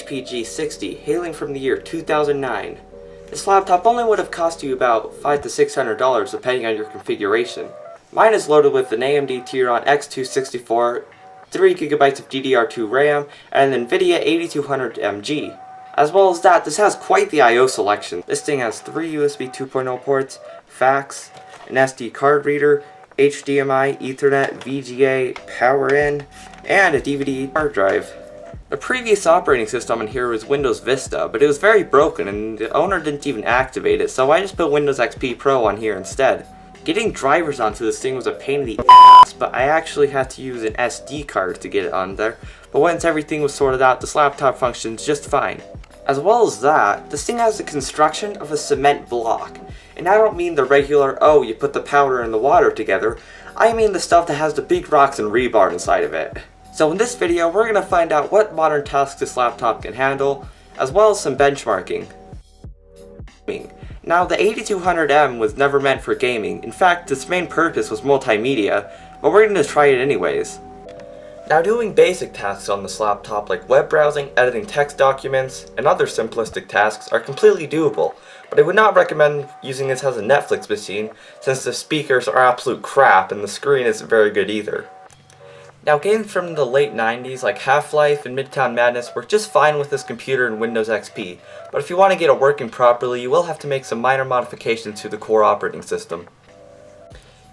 HP G60, hailing from the year 2009. This laptop only would have cost you about $500 to $600 depending on your configuration. Mine is loaded with an AMD Teron X264, 3GB of DDR2 RAM, and an NVIDIA 8200MG. As well as that, this has quite the I/O selection. This thing has 3 USB 2.0 ports, fax, an SD card reader, HDMI, Ethernet, VGA, power in, and a DVD hard drive. The previous operating system in here was Windows Vista, but it was very broken and the owner didn't even activate it, so I just put Windows XP Pro on here instead. Getting drivers onto this thing was a pain in the ass, but I actually had to use an SD card to get it on there, but once everything was sorted out, this laptop functions just fine. As well as that, this thing has the construction of a cement block. And I don't mean the regular, oh, you put the powder and the water together. I mean the stuff that has the big rocks and rebar inside of it. So in this video, we're going to find out what modern tasks this laptop can handle, as well as some benchmarking. Now, the 8200M was never meant for gaming. In fact, its main purpose was multimedia, but we're going to try it anyways. Now, doing basic tasks on this laptop like web browsing, editing text documents, and other simplistic tasks are completely doable, but I would not recommend using this as a Netflix machine since the speakers are absolute crap and the screen isn't very good either. Now, games from the late 90s like Half-Life and Midtown Madness work just fine with this computer and Windows XP, but if you want to get it working properly, you will have to make some minor modifications to the core operating system.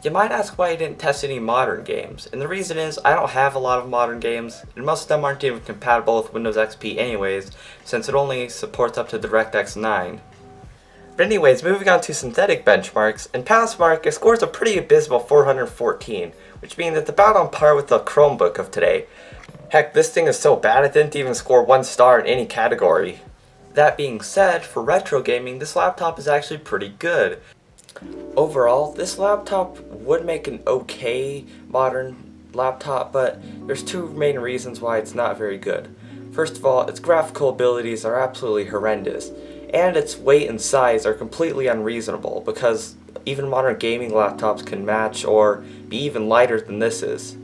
You might ask why I didn't test any modern games, and the reason is I don't have a lot of modern games, and most of them aren't even compatible with Windows XP anyways, since it only supports up to DirectX 9. But anyways, moving on to synthetic benchmarks, in Passmark it scores a pretty abysmal 414, which means it's about on par with the Chromebook of today. Heck, this thing is so bad it didn't even score 1 star in any category. That being said, for retro gaming, this laptop is actually pretty good. Overall, this laptop would make an okay modern laptop, but there's 2 main reasons why it's not very good. First of all, its graphical abilities are absolutely horrendous, and its weight and size are completely unreasonable because even modern gaming laptops can match or be even lighter than this is.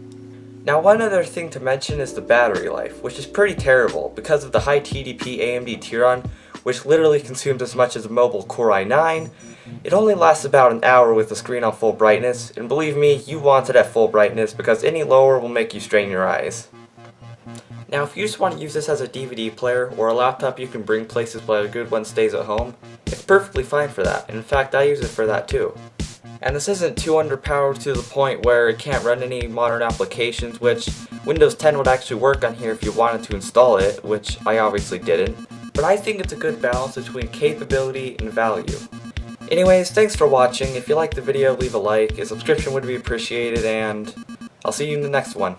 Now, one other thing to mention is the battery life, which is pretty terrible because of the high TDP AMD Teron, which literally consumes as much as a mobile Core i9. It only lasts about an hour with the screen on full brightness, and believe me, you want it at full brightness because any lower will make you strain your eyes. Now, if you just want to use this as a DVD player or a laptop you can bring places while a good one stays at home, it's perfectly fine for that, and in fact I use it for that too. And this isn't too underpowered to the point where it can't run any modern applications, which Windows 10 would actually work on here if you wanted to install it, which I obviously didn't. But I think it's a good balance between capability and value. Anyways, thanks for watching. If you liked the video, leave a like, a subscription would be appreciated, and I'll see you in the next one.